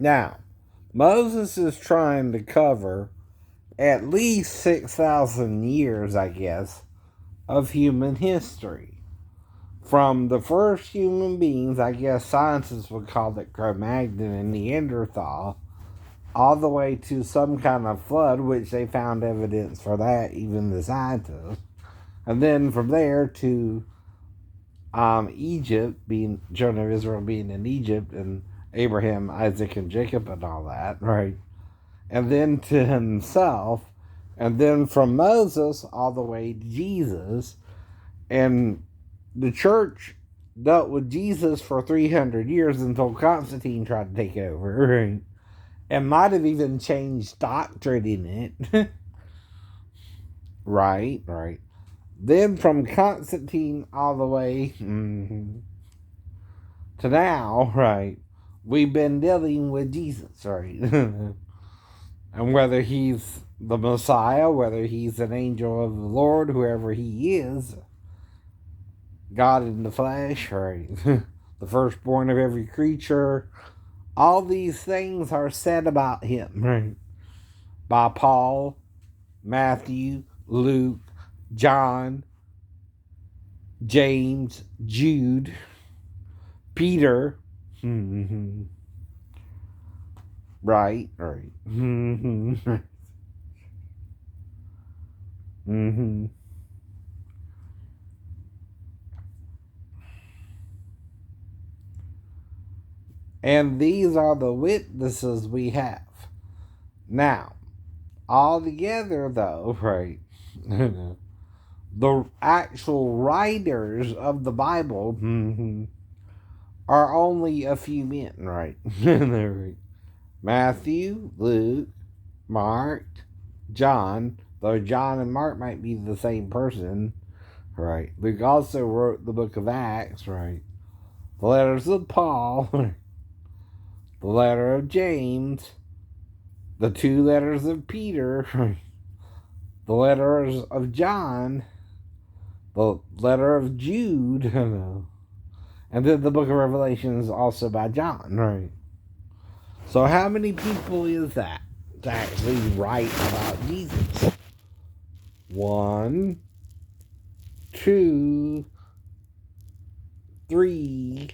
Now, Moses is trying to cover at least 6,000 years, I guess, of human history. From the first human beings, I guess scientists would call it Cro-Magnon and Neanderthal, all the way to some kind of flood, which they found evidence for that, even the scientists. And then from there to Egypt, being children of Israel being in Egypt, and Abraham, Isaac, and Jacob, and all that, right? And then to himself, and then from Moses all the way to Jesus. And the church dealt with Jesus for 300 years until Constantine tried to take over, right? And might have even changed doctrine in it. Right. Then from Constantine all the way to now, right, we've been dealing with Jesus, right? And whether he's the Messiah, whether he's an angel of the Lord, whoever he is, God in the flesh, right? The firstborn of every creature, all these things are said about him, right? By Paul, Matthew, Luke, John, James, Jude, Peter. Right. And these are the witnesses we have. Now, all together, though, right, the actual writers of the Bible are only a few men, right? Matthew, Luke, Mark, John, though John and Mark might be the same person, right? Luke also wrote the book of Acts, right? The letters of Paul, the letter of James, the two letters of Peter, the letters of John, the letter of Jude, and then the book of Revelation is also by John, right? So how many people is that to actually write about Jesus? 1, 2, 3,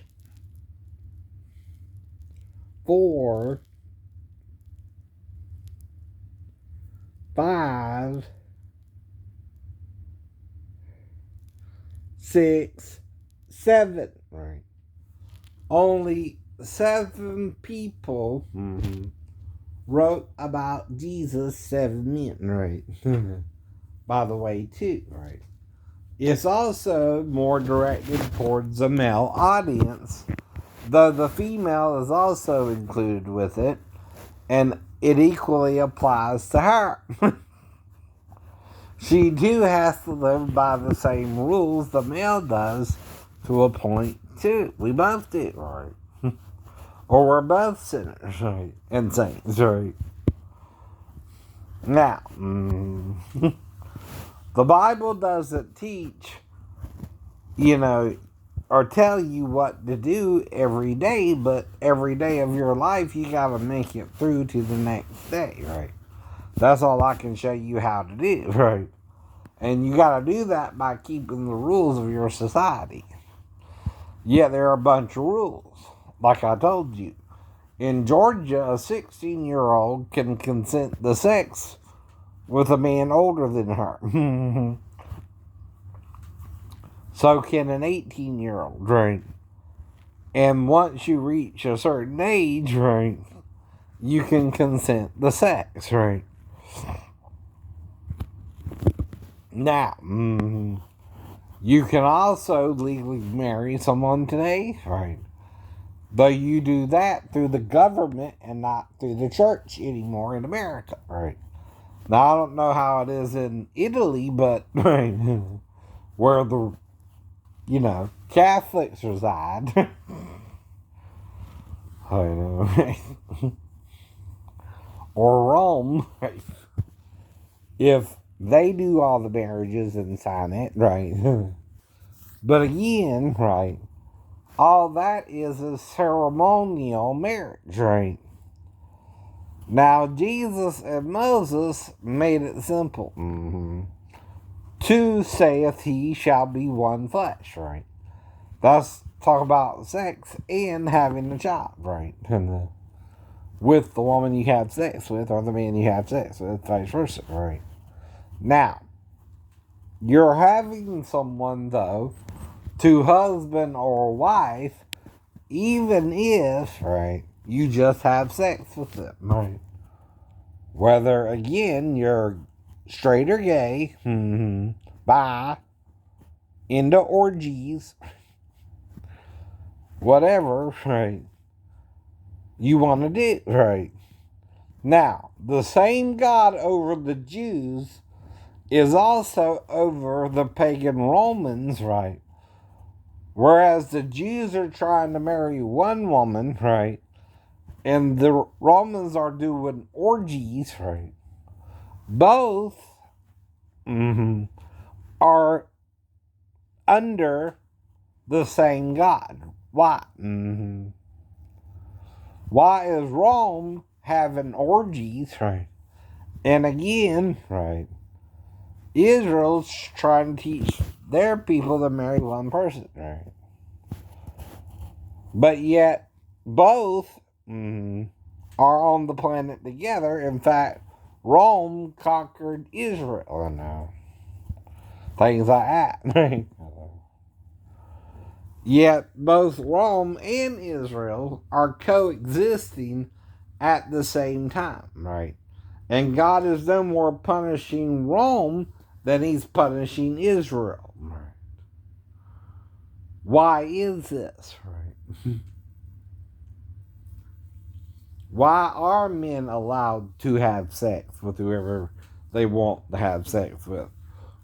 4, 5, 6, 7, right? Only 7 people wrote about Jesus, 7 men, right? By the way, too, right? It's also more directed towards the male audience, though the female is also included with it, and it equally applies to her. She too has to live by the same rules the male does to a point too. We both do, right? Or we're both sinners, right? And saints, right? Now, the Bible doesn't teach, or tell you what to do every day, but every day of your life you gotta make it through to the next day, right? That's all I can show you how to do, right? And you gotta do that by keeping the rules of your society. Yeah, there are a bunch of rules, like I told you. In Georgia, a 16-year-old can consent to sex with a man older than her. So can an 18-year-old, right? And once you reach a certain age, right, you can consent to sex, right? Now, you can also legally marry someone today, right? But you do that through the government and not through the church anymore in America, right? Now, I don't know how it is in Italy, but right, where the, Catholics reside. I know, right? Or Rome, right? If they do all the marriages and sign it, right? But again, right, all that is a ceremonial marriage, right? Now, Jesus and Moses made it simple. Two saith he shall be one flesh, right? That's talk about sex and having a child, right? And with the woman you have sex with or the man you have sex with, vice versa, right? Now, you're having someone, though, to husband or wife, even if, right, you just have sex with them, right? Whether, again, you're straight or gay, bi, into orgies, whatever, right, you want to do, right? Now, the same God over the Jews is also over the pagan Romans, right? Whereas the Jews are trying to marry one woman, right? And the Romans are doing orgies, right? Both are under the same God. Why? Why is Rome having orgies, right? And again, right, Israel's trying to teach their people to marry one person, right? But yet, both are on the planet together. In fact, Rome conquered Israel now. Things like that, right? Yet, both Rome and Israel are coexisting at the same time, right? And God is no more punishing Rome than he's punishing Israel, right? Why is this, right? Why are men allowed to have sex with whoever they want to have sex with?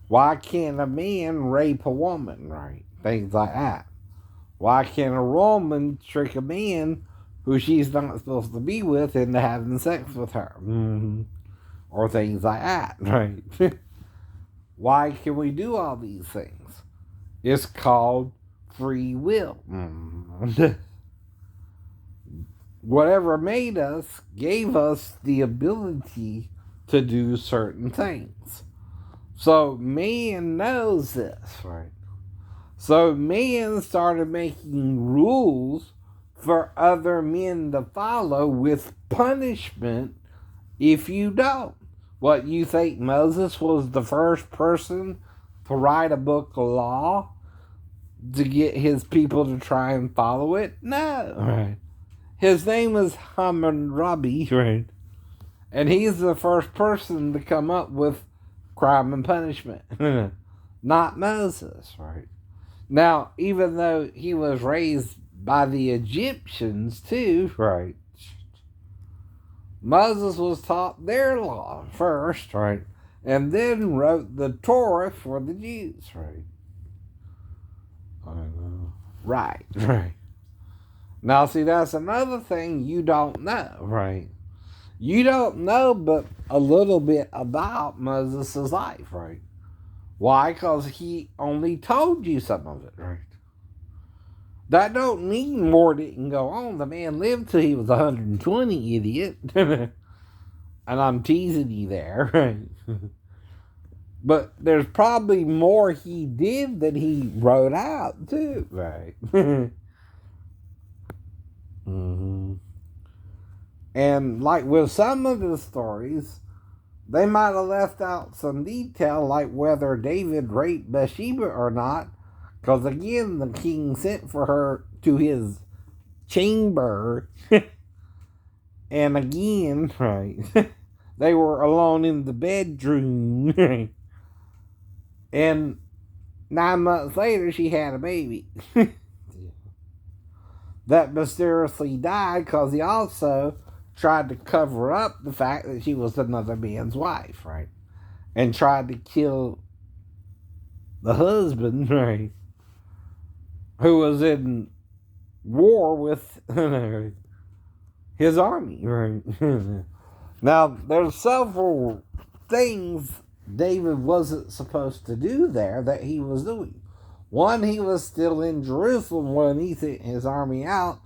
Why can't a man rape a woman, right? Things like that. Why can't a woman trick a man who she's not supposed to be with into having sex with her? Or things like that, right? Why can we do all these things? It's called free will. Whatever made us gave us the ability to do certain things. So man knows this, right? So man started making rules for other men to follow with punishment if you don't. What, you think Moses was the first person to write a book of law to get his people to try and follow it? No, right? His name is Hammurabi, right? And he's the first person to come up with crime and punishment. Not Moses, right? Now, even though he was raised by the Egyptians too, right? Moses was taught their law first, right? And then wrote the Torah for the Jews, right? Right, right. Now, see, that's another thing you don't know, right? You don't know but a little bit about Moses' life, right? Why? Because he only told you some of it, right? That don't mean more didn't go on. The man lived till he was 120, idiot. And I'm teasing you there, right? But there's probably more he did than he wrote out, too, right? And like with some of the stories, they might have left out some detail, like whether David raped Bathsheba or not. Because again, the king sent for her to his chamber. And again, right, they were alone in the bedroom. And 9 months later, she had a baby. That mysteriously died because he also tried to cover up the fact that she was another man's wife, right? And tried to kill the husband, right? Who was in war with his army, right? Now, there's several things David wasn't supposed to do there that he was doing. One, he was still in Jerusalem when he sent his army out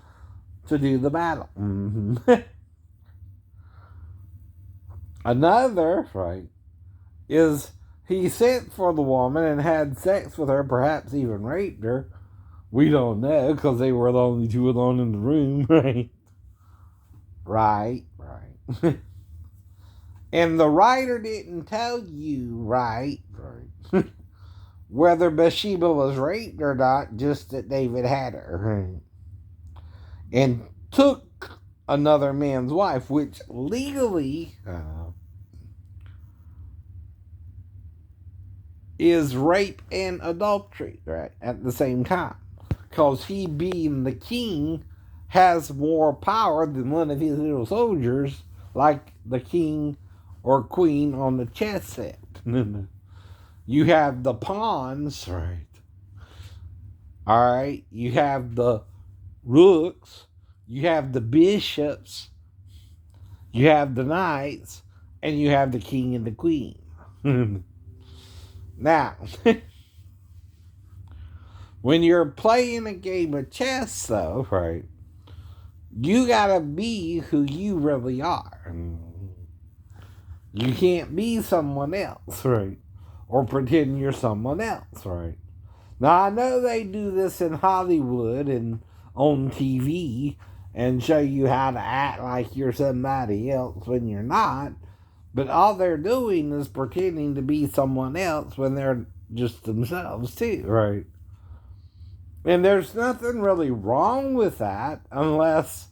to do the battle. Another, right, is he sent for the woman and had sex with her, perhaps even raped her. We don't know because they were the only two alone in the room, right? Right. And the writer didn't tell you, right, whether Bathsheba was raped or not, just that David had her. And took another man's wife, which legally is rape and adultery, right, at the same time. Because he, being the king, has more power than one of his little soldiers, like the king or queen on the chess set. You have the pawns, right? All right. You have the rooks. You have the bishops. You have the knights. And you have the king and the queen. Now, when you're playing a game of chess, though, right, you gotta be who you really are. You can't be someone else, right? Or pretend you're someone else, right? Now, I know they do this in Hollywood and on TV and show you how to act like you're somebody else when you're not, but all they're doing is pretending to be someone else when they're just themselves, too, right? And there's nothing really wrong with that unless,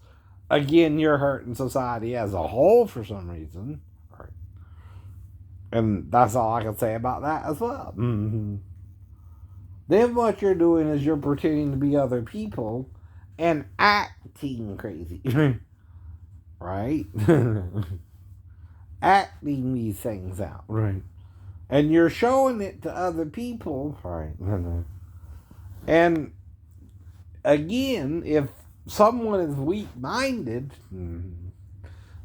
again, you're hurting society as a whole for some reason. Right. And that's all I can say about that as well. Mm-hmm. Then what you're doing is you're pretending to be other people and acting crazy. Right? Acting these things out. Right. And you're showing it to other people. Right. And again, if someone is weak-minded,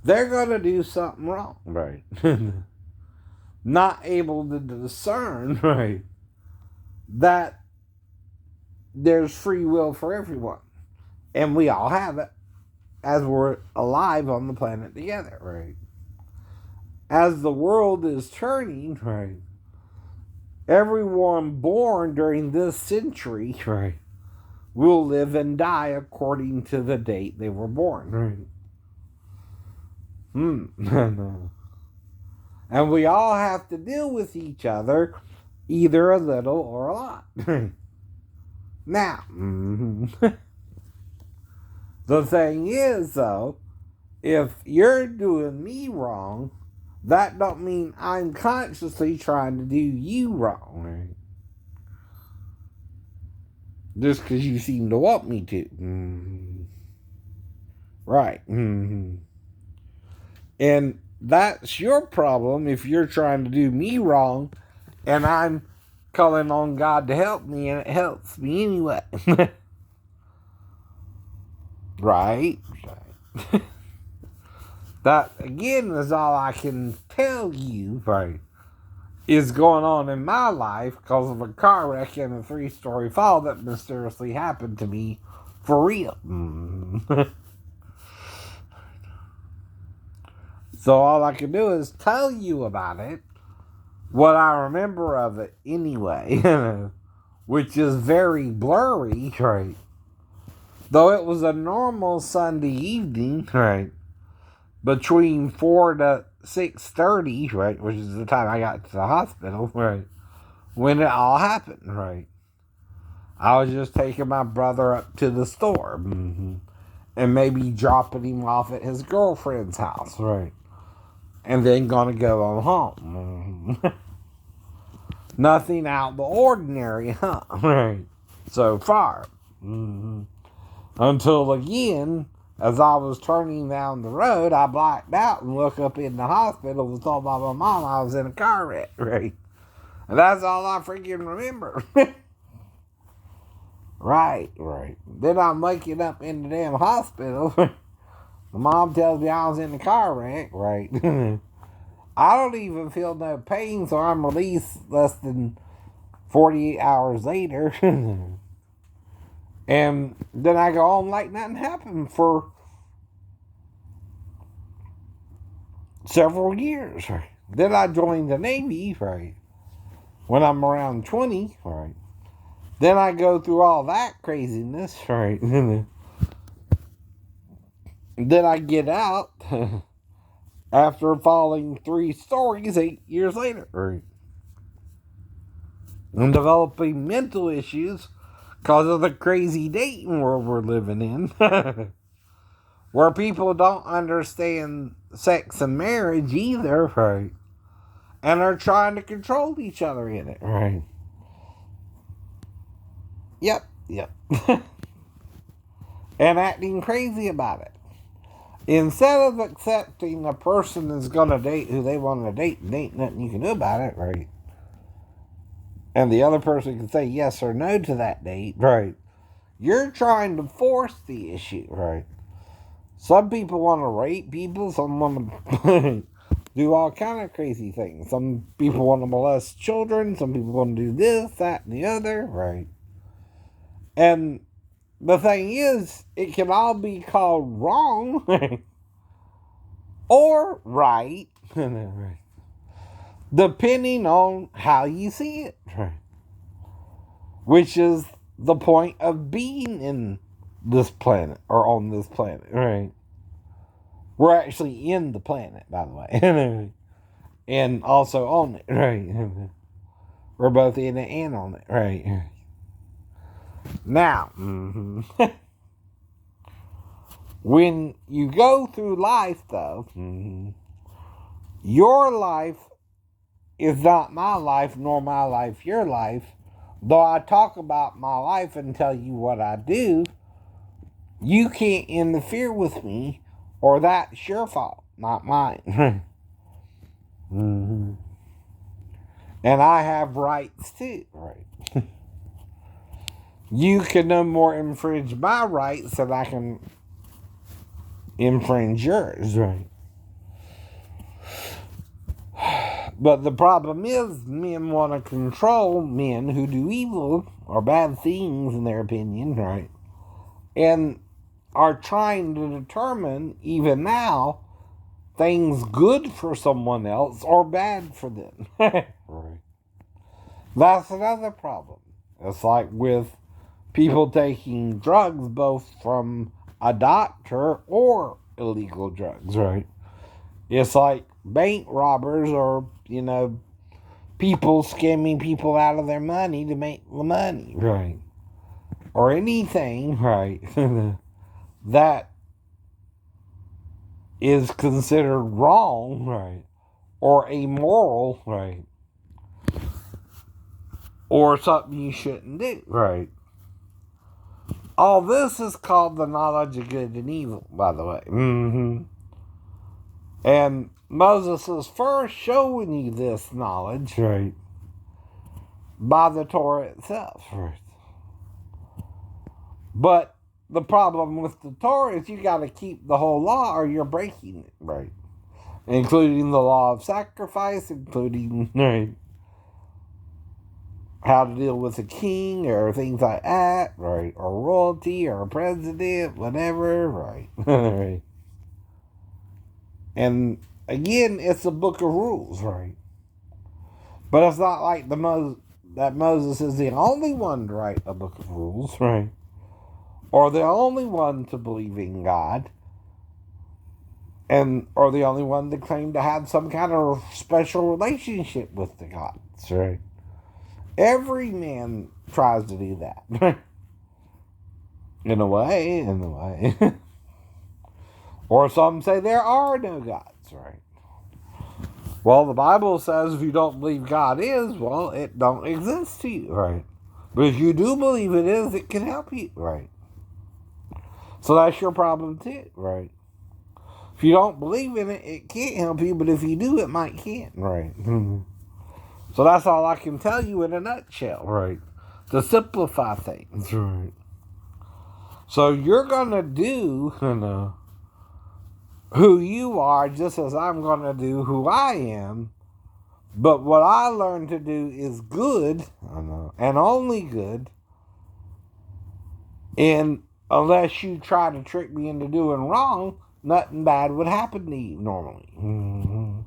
they're going to do something wrong. Right. Not able to discern, right, that there's free will for everyone. And we all have it as we're alive on the planet together, right? As the world is turning, right, everyone born during this century, right, will live and die according to the date they were born, right? And we all have to deal with each other, either a little or a lot. Now, the thing is, though, if you're doing me wrong, that don't mean I'm consciously trying to do you wrong, right? Just because you seem to want me to. Right. And that's your problem if you're trying to do me wrong and I'm calling on God to help me and it helps me anyway. Right? That, again, is all I can tell you, right, is going on in my life because of a car wreck and a 3-story fall that mysteriously happened to me for real. So all I can do is tell you about it, what I remember of it anyway, which is very blurry, right? Though it was a normal Sunday evening, right, between 4 to 6:30, right, which is the time I got to the hospital, right, when it all happened, right. I was just taking my brother up to the store, and maybe dropping him off at his girlfriend's house, right, and then gonna go on home. Nothing out of the ordinary, huh? Right. So far. Until again, as I was turning down the road, I blacked out and looked up in the hospital and told my mom I was in a car wreck, right? And that's all I freaking remember. Right. Then I'm waking up in the damn hospital. The mom tells me I was in the car wreck, right? I don't even feel no pain, so I'm released less than 48 hours later. And then I go on like nothing happened for several years, right? Then I joined the Navy, right? When I'm around 20, right? Then I go through all that craziness, right? Then I get out after falling 3 stories 8 years later, right? And developing mental issues because of the crazy dating world we're living in. Where people don't understand sex and marriage either, right? And are trying to control each other in it, right? Yep. And acting crazy about it. Instead of accepting a person is going to date who they want to date and ain't nothing you can do about it, right? And the other person can say yes or no to that date, right? You're trying to force the issue, right? Some people want to rape people. Some want to do all kind of crazy things. Some people want to molest children. Some people want to do this, that, and the other, right? And the thing is, it can all be called wrong or right, depending on how you see it, right? Which is the point of being in this planet or on this planet, right? We're actually in the planet, by the way, and also on it, right? We're both in it and on it, right? Now, when you go through life, though, your life is not my life, nor my life your life. Though I talk about my life and tell you what I do, you can't interfere with me, or that's your fault, not mine. And I have rights too, right? You can no more infringe my rights than I can infringe yours, right? But the problem is, men want to control men who do evil or bad things in their opinion, right? And are trying to determine, even now, things good for someone else or bad for them. Right. That's another problem. It's like with people taking drugs, both from a doctor or illegal drugs, right? It's like bank robbers or, people scamming people out of their money to make the money, right? Or anything, right, that is considered wrong, right, or immoral, right, or something you shouldn't do, right. All this is called the knowledge of good and evil, by the way. And Moses is first showing you this knowledge, right, by the Torah itself, right. But the problem with the Torah is you got to keep the whole law or you're breaking it, right? Including the law of sacrifice, including, right, how to deal with a king or things like that, right? Or royalty or a president, whatever, right? Right. And again, it's a book of rules, right? But it's not like that Moses is the only one to write a book of rules, right? Or the only one to believe in God, or the only one to claim to have some kind of special relationship with the gods, right? Every man tries to do that. in a way. Or some say there are no gods, right? Well, the Bible says if you don't believe God is, well, it don't exist to you, right? But if you do believe it is, it can help you, right? So that's your problem too, right? If you don't believe in it, it can't help you, but if you do, it might can, right? So that's all I can tell you in a nutshell, right? To simplify things, right? So you're going to do, who you are just as I'm going to do who I am. But what I learned to do is good, and only good. And unless you try to trick me into doing wrong, nothing bad would happen to you normally. Mm-hmm.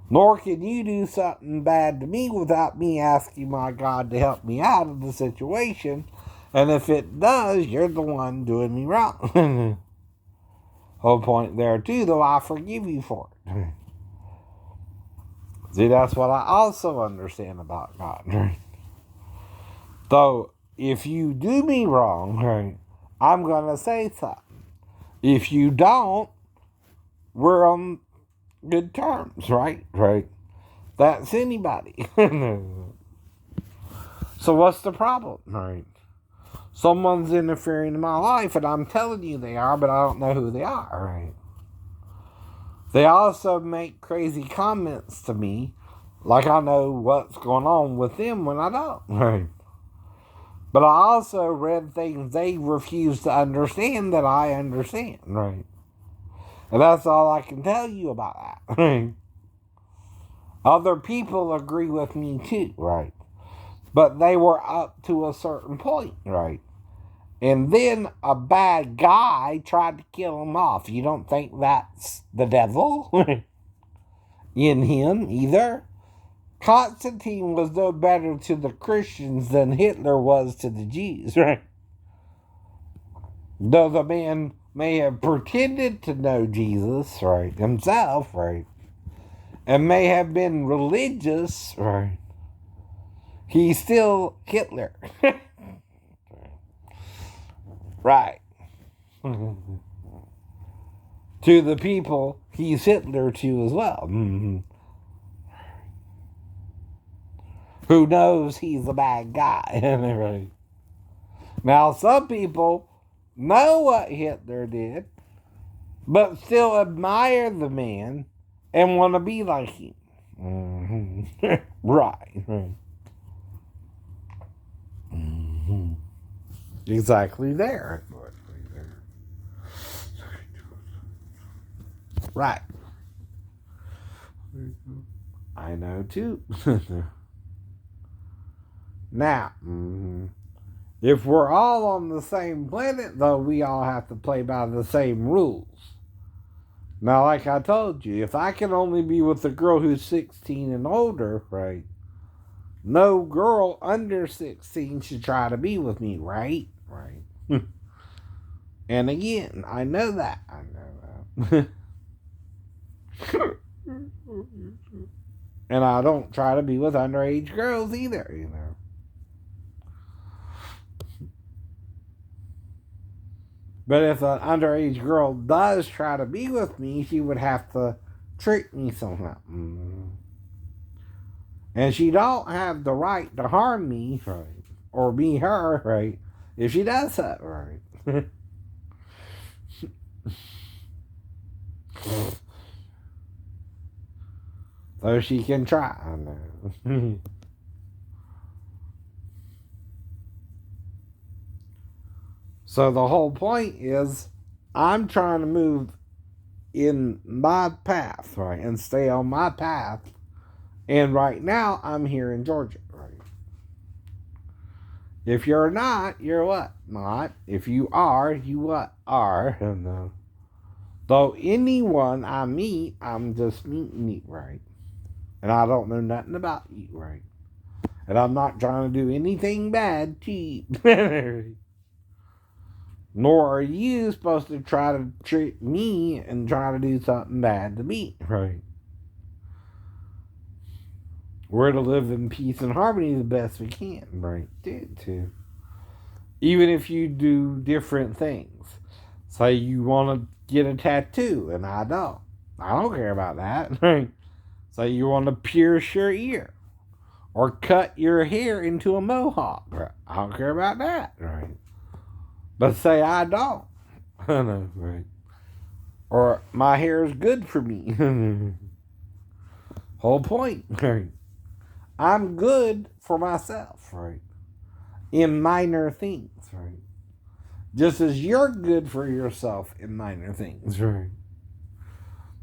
Nor can you do something bad to me without me asking my God to help me out of the situation. And if it does, you're the one doing me wrong. Whole point there too, though, I forgive you for it. See, that's what I also understand about God. Though, if you do me wrong, I'm going to say something. If you don't, we're on good terms, right? That's anybody. So what's the problem, right? Someone's interfering in my life, and I'm telling you they are, but I don't know who they are, right? They also make crazy comments to me, like I know what's going on with them when I don't, right? But I also read things they refuse to understand that I understand, right? And that's all I can tell you about that, right? Other people agree with me too, right? But they were up to a certain point, right? And then a bad guy tried to kill him off. You don't think that's the devil in him either? Constantine was no better to the Christians than Hitler was to the Jews, right? Though the man may have pretended to know Jesus, right, himself, right, and may have been religious, right, he's still Hitler. Right. To the people, he's Hitler to as well. Mm-hmm. Who knows he's a bad guy. Right. Now, some people know what Hitler did, but still admire the man and want to be like him. Mm-hmm. Right. Mm-hmm. Exactly there. Right. I know too. Now, if we're all on the same planet, though, we all have to play by the same rules. Now, like I told you, if I can only be with a girl who's 16 and older, right, no girl under 16 should try to be with me, right? Right. And again, I know that. And I don't try to be with underage girls either, But if an underage girl does try to be with me, she would have to trick me somehow. And she don't have the right to harm me, right? Or me her, right? If she does that, right? So she can try, I know. So the whole point is, I'm trying to move in my path, right? And stay on my path. And right now, I'm here in Georgia, right? If you're not, you're what? Not. If you are, you what? Are. No. Though anyone I meet, I'm just meeting you, right? And I don't know nothing about you, right? And I'm not trying to do anything bad to you. Nor are you supposed to try to trick me and try to do something bad to me, right? We're to live in peace and harmony the best we can, right? Too. Even if you do different things. Say you want to get a tattoo, and I don't. I don't care about that, right? Say you want to pierce your ear. Or cut your hair into a mohawk. Right? I don't care about that, right? But say I don't. I know, right? Or my hair is good for me. Whole point, right? I'm good for myself, right? In minor things, right? Just as you're good for yourself in minor things, right?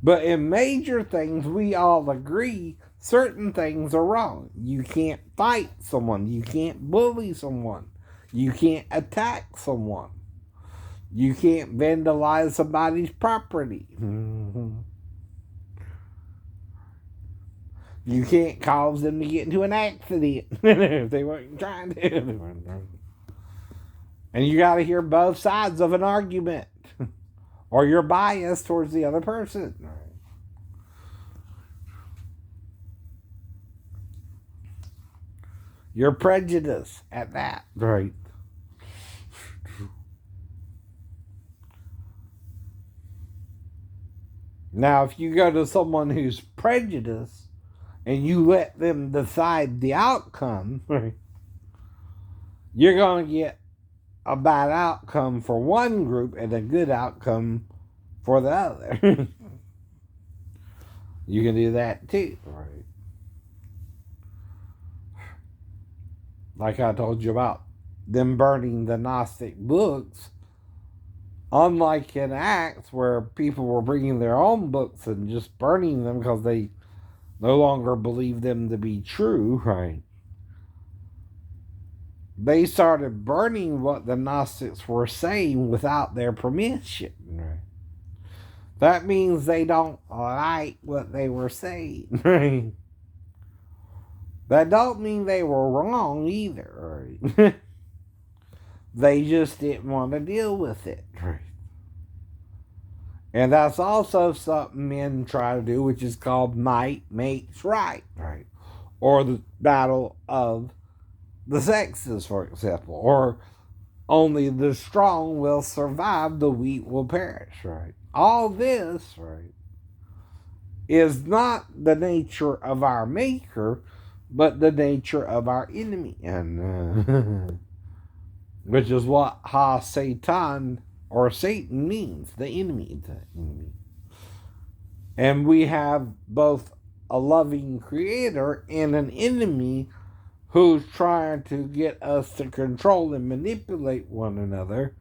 But in major things, we all agree certain things are wrong. You can't fight someone. You can't bully someone. You can't attack someone. You can't vandalize somebody's property. You can't cause them to get into an accident if they weren't trying to. And you got to hear both sides of an argument, or you're biased towards the other person. You're prejudiced at that, right? Now, if you go to someone who's prejudiced and you let them decide the outcome, right, you're going to get a bad outcome for one group and a good outcome for the other. You can do that too, right? Like I told you about them burning the Gnostic books, unlike in Acts where people were bringing their own books and just burning them because they no longer believed them to be true, right? They started burning what the Gnostics were saying without their permission, right? That means they don't like what they were saying, right? That don't mean they were wrong either, right? They just didn't want to deal with it, right? And that's also something men try to do, which is called might makes right, right? Or the battle of the sexes, for example. Or only the strong will survive, the weak will perish, right? All this, right, is not the nature of our Maker, but the nature of our enemy. And which is what Ha-Satan or Satan means, the enemy. And we have both a loving creator and an enemy who's trying to get us to control and manipulate one another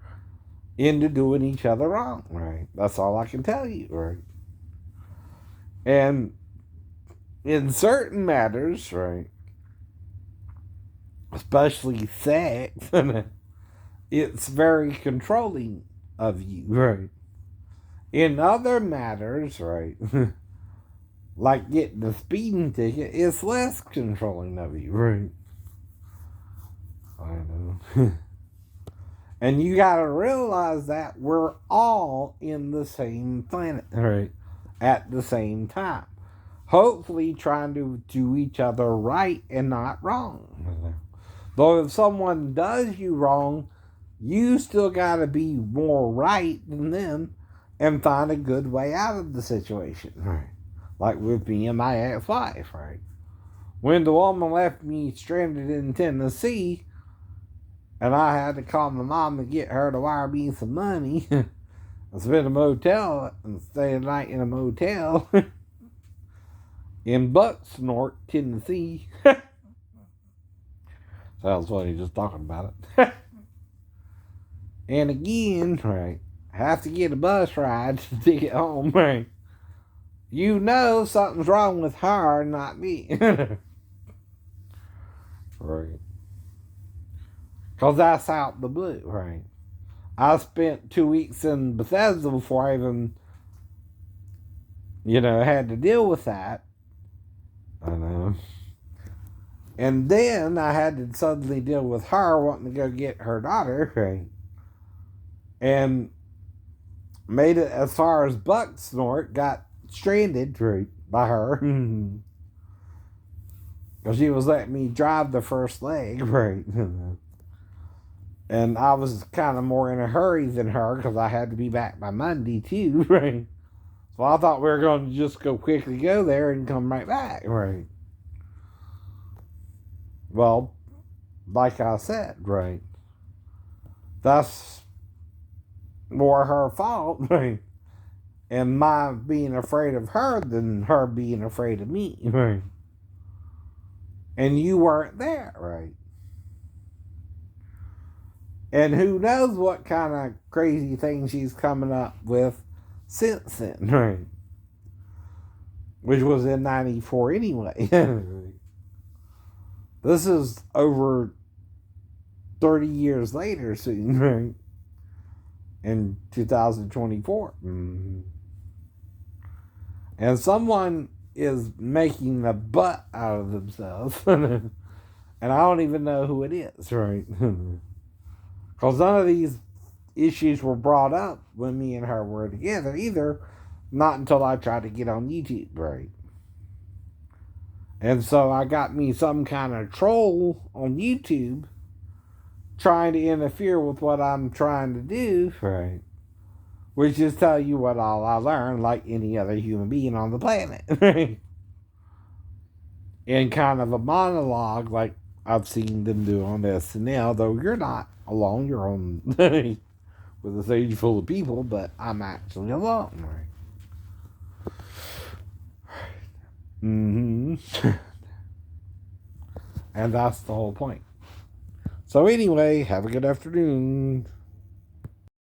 into doing each other wrong, right? That's all I can tell you, right? And in certain matters, right, especially sex, it's very controlling of you, right? In other matters, right, like getting the speeding ticket, it's less controlling of you, right? I know. And you gotta realize that we're all in the same planet, right, at the same time. Hopefully trying to do each other right and not wrong. Though if someone does you wrong, you still gotta be more right than them and find a good way out of the situation, right? Like with me and my ex-wife, right? When the woman left me stranded in Tennessee, and I had to call my mom to get her to wire me some money, and spend a motel and stay a night in a motel in Bucksnort, Tennessee. Sounds funny just talking about it. And again, right, have to get a bus ride to get home, right? You know something's wrong with her, not me. Right. Because that's out the blue, right? I spent 2 weeks in Bethesda before I even, had to deal with that. I know. And then I had to suddenly deal with her wanting to go get her daughter, right? And made it as far as Bucksnort, got stranded, right, by her. Because she was letting me drive the first leg, right? And I was kind of more in a hurry than her because I had to be back by Monday too, right? So I thought we were going to just quickly go there and come right back, right? Well, like I said, right, that's more her fault, right? And my being afraid of her than her being afraid of me, right? And you weren't there, right? And who knows what kind of crazy thing she's coming up with since then, right? Which was in 94 anyway. This is over 30 years later soon, right? in 2024. And someone is making a butt out of themselves. And I don't even know who it is, right? Because none of these issues were brought up when me and her were together either. Not until I tried to get on YouTube, right? And so I got me some kind of troll on YouTube trying to interfere with what I'm trying to do, right? Which is tell you what all I learned, like any other human being on the planet, right? In kind of a monologue, like I've seen them do on SNL, though you're not alone, you're on with a stage full of people, but I'm actually alone, right? And that's the whole point. So anyway, have a good afternoon.